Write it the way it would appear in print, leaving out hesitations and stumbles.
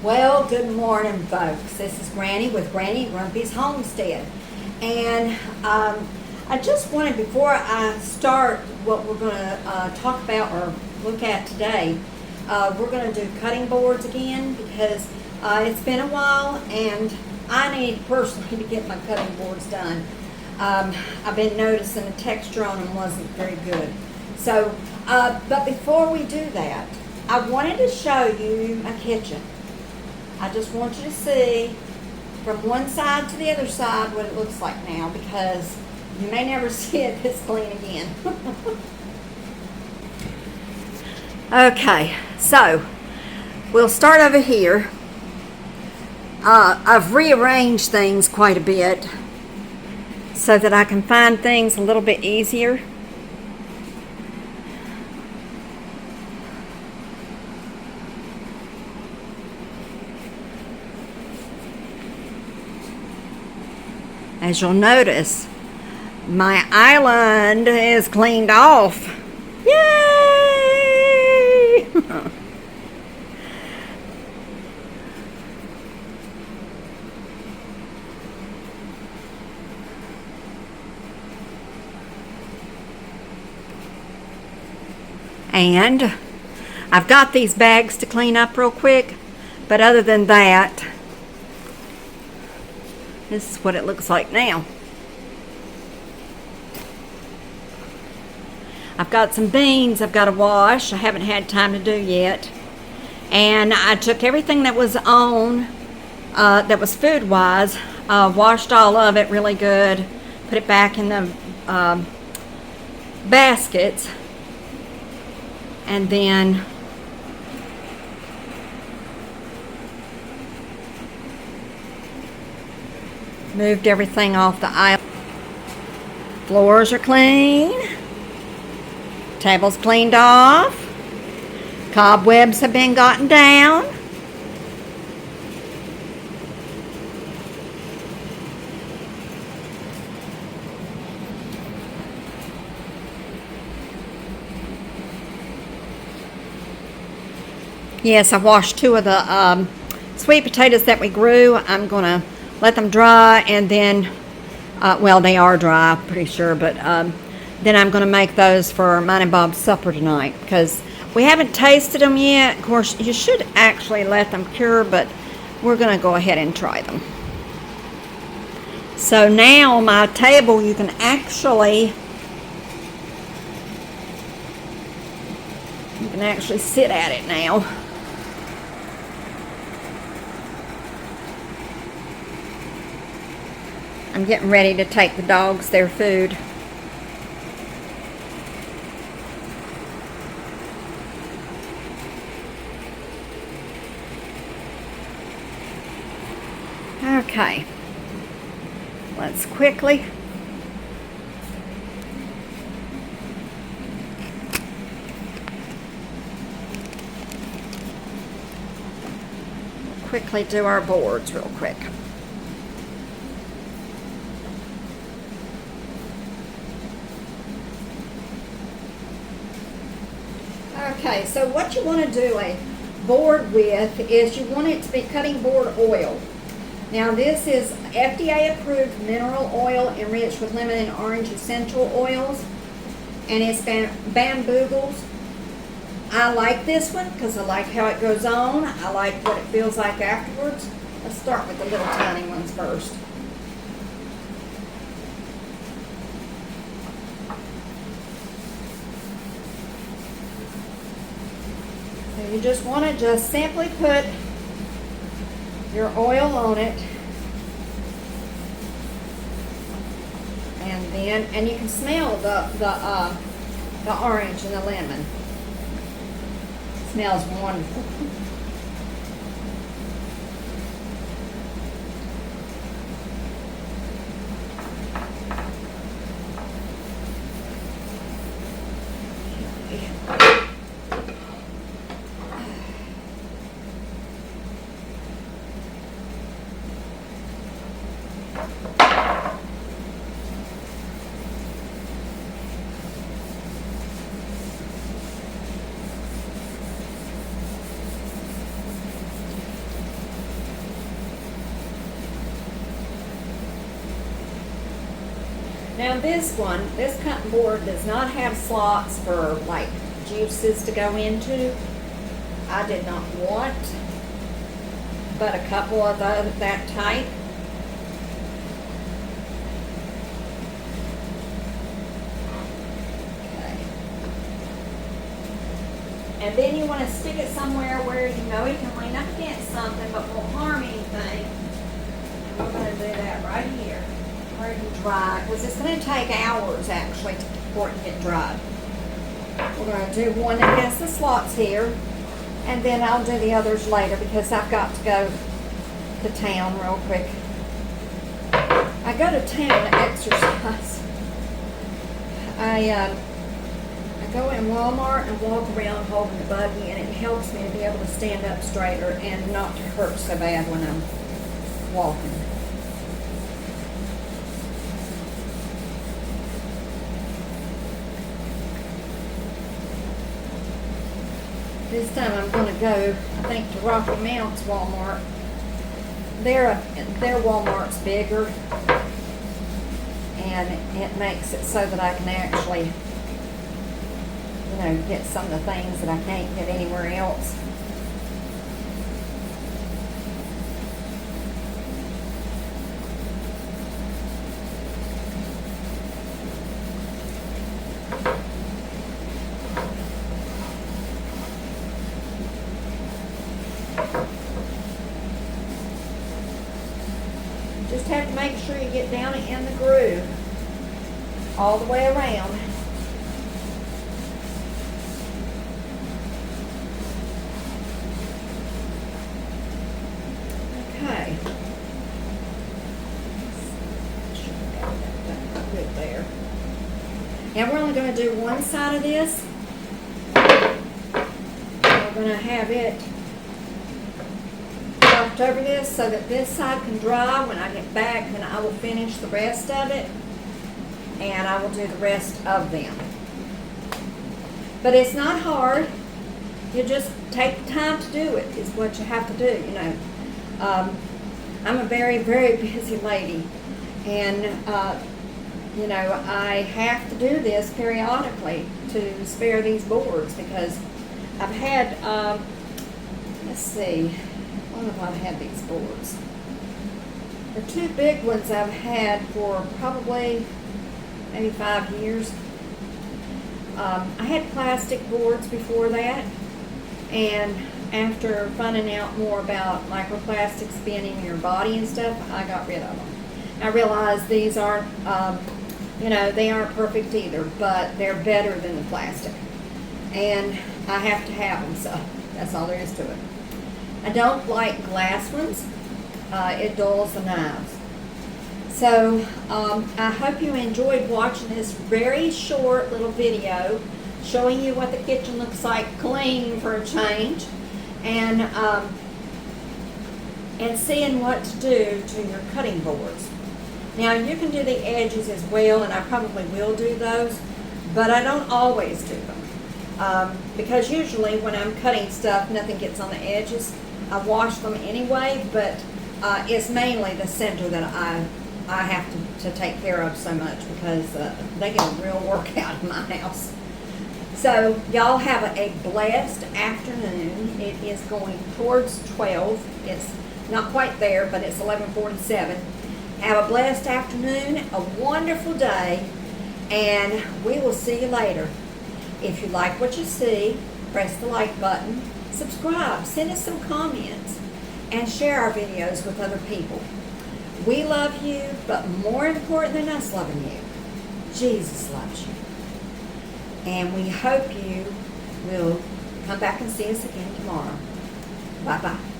Well, good morning, folks. This is Granny with Granny Grumpy's Homestead. And I just wanted, before I start what we're going to talk about or look at today, we're going to do cutting boards again because it's been a while and I need personally to get my cutting boards done. I've been noticing the texture on them wasn't very good. So, but before we do that, I wanted to show you my kitchen. I just want you to see from one side to the other side what it looks like now, because you may never see it this clean again. Okay, so we'll start over here. I've rearranged things quite a bit so that I can find things a little bit easier. As you'll notice, my island is cleaned off. Yay! And I've got these bags to clean up real quick, but other than that, this is what it looks like now. I've got some beans I've got to wash. I haven't had time to do yet. And I took everything that was on, that was food-wise, washed all of it really good, put it back in the baskets, and then moved everything off the aisle. Floors are clean. Tables cleaned off. Cobwebs have been gotten down. Yes, I washed two of the sweet potatoes that we grew. I'm going to let them dry, and then, well, they are dry, I'm pretty sure, but then I'm going to make those for mine and Bob's supper tonight, because we haven't tasted them yet. Of course, you should actually let them cure, but we're going to go ahead and try them. So now my table, you can actually sit at it now. I'm getting ready to take the dogs their food. Okay, let's quickly do our boards real quick. Okay, so what you want to do a board with is you want it to be cutting board oil. Now this is FDA approved mineral oil enriched with lemon and orange essential oils, and it's Bamboogles. I like this one because I like how it goes on. I like what it feels like afterwards. Let's start with the little tiny ones first. You just want to just simply put your oil on it, and you can smell the orange and the lemon. It smells wonderful. Now this cutting board does not have slots for like juices to go into. I did not want but a couple of that type. Okay. And then you want to stick it somewhere where you know it can lean up against something but won't harm anything. We're going to do that right here. Where you dry, because it's going to take hours actually for it to get dried. We're going to do one against the slots here, and then I'll do the others later because I've got to go to town real quick. I go to town to exercise. I go in Walmart and walk around holding the buggy, and it helps me to be able to stand up straighter and not to hurt so bad when I'm walking. This time I'm going to go, I think, to Rocky Mount's Walmart. Their Walmart's bigger, and it makes it so that I can actually, you know, get some of the things that I can't get anywhere else. Just have to make sure you get down in the groove all the way around. Okay. Good there. Now we're only going to do one side of this. We're going to have it over this so that this side can dry. When I get back, then I will finish the rest of it, and I will do the rest of them. But it's not hard. You just take the time to do it is what you have to do, you know. I'm a very, very busy lady, and you know, I have to do this periodically to spare these boards because I've had, let's see, when have I had these boards? The two big ones I've had for probably maybe 5 years. I had plastic boards before that, and after finding out more about microplastics being in your body and stuff, I got rid of them. I realized these aren't, you know, they aren't perfect either, but they're better than the plastic. And I have to have them, so that's all there is to it. I don't like glass ones. It dulls the knives. So I hope you enjoyed watching this very short little video showing you what the kitchen looks like clean for a change, and seeing what to do to your cutting boards. Now you can do the edges as well, and I probably will do those, but I don't always do them because usually when I'm cutting stuff, nothing gets on the edges. I wash them anyway, but it's mainly the center that I have to take care of so much because they get a real workout in my house. So y'all have a blessed afternoon. It is going towards 12. It's not quite there, but it's 11:47. Have a blessed afternoon, a wonderful day, and we will see you later. If you like what you see, press the like button, subscribe, send us some comments, and share our videos with other people. We love you, but more important than us loving you, Jesus loves you. And we hope you will come back and see us again tomorrow. Bye-bye.